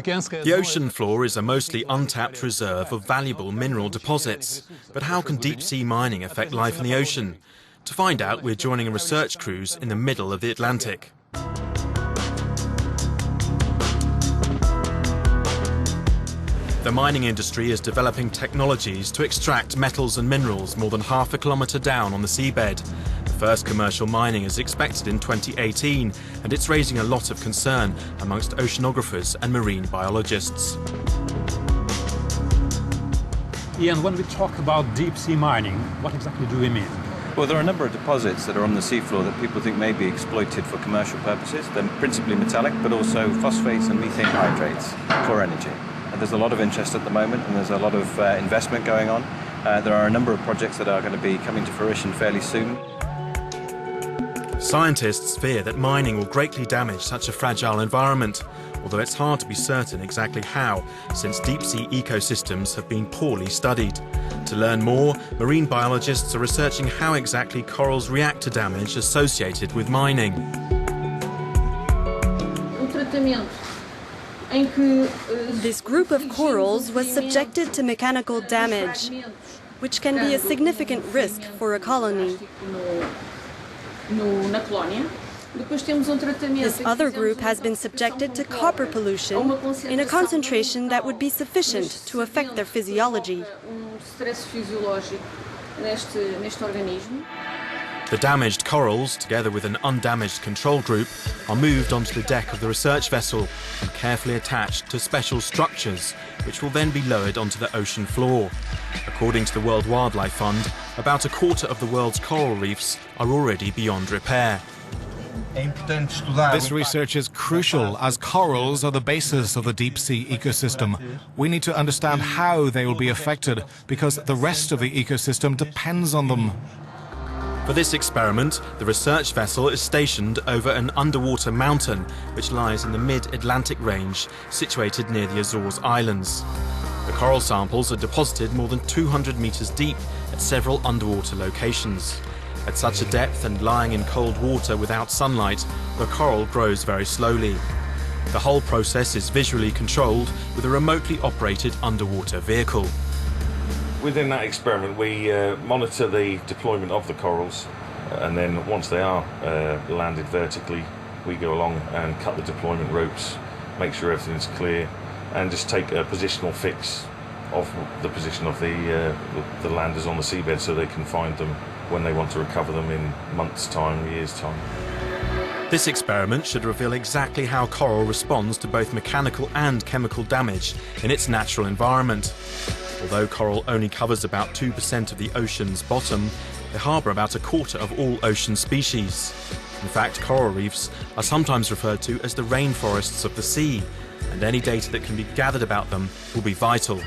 The ocean floor is a mostly untapped reserve of valuable mineral deposits. But how can deep-sea mining affect life in the ocean? To find out, we're joining a research cruise in the middle of the Atlantic. The mining industry is developing technologies to extract metals and minerals more than half a kilometre down on the seabed. The first commercial mining is expected in 2018, and it's raising a lot of concern amongst oceanographers and marine biologists. Ian, when we talk about deep-sea mining, what exactly do we mean? Well, there are a number of deposits that are on the seafloor that people think may be exploited for commercial purposes. They're principally metallic, but also phosphates and methane hydrates for energy. There's a lot of interest at the moment, and there's a lot of investment going on. There are a number of projects that are going to be coming to fruition fairly soon. Scientists fear that mining will greatly damage such a fragile environment, although it's hard to be certain exactly how, since deep-sea ecosystems have been poorly studied. To learn more, marine biologists are researching how exactly corals react to damage associated with mining. This group of corals was subjected to mechanical damage, which can be a significant risk for a colony. This other group has been subjected to copper pollution in a concentration that would be sufficient to affect their physiology. The damaged corals, together with an undamaged control group, are moved onto the deck of the research vessel and carefully attached to special structures, which will then be lowered onto the ocean floor. According to the World Wildlife Fund, about a quarter of the world's coral reefs are already beyond repair. This research is crucial, as corals are the basis of the deep-sea ecosystem. We need to understand how they will be affected, because the rest of the ecosystem depends on them. For this experiment, the research vessel is stationed over an underwater mountain which lies in the mid-Atlantic range, situated near the Azores Islands. The coral samples are deposited more than 200 metres deep at several underwater locations. At such a depth and lying in cold water without sunlight, the coral grows very slowly. The whole process is visually controlled with a remotely operated underwater vehicle. Within that experiment, we monitor the deployment of the corals, and then once they are landed vertically, we go along and cut the deployment ropes, make sure everything's clear, and just take a positional fix of the position of the landers on the seabed so they can find them when they want to recover them in months' time, years' time. This experiment should reveal exactly how coral responds to both mechanical and chemical damage in its natural environment. Although coral only covers about 2% of the ocean's bottom, they harbour about a quarter of all ocean species. In fact, coral reefs are sometimes referred to as the rainforests of the sea, and any data that can be gathered about them will be vital.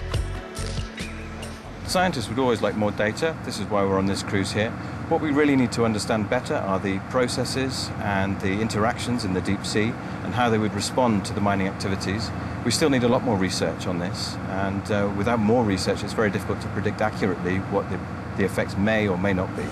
Scientists would always like more data. This is why we're on this cruise here. What we really need to understand better are the processes and the interactions in the deep sea and how they would respond to the mining activities. We still need a lot more research on this, and without more research it's very difficult to predict accurately what the effects may or may not be.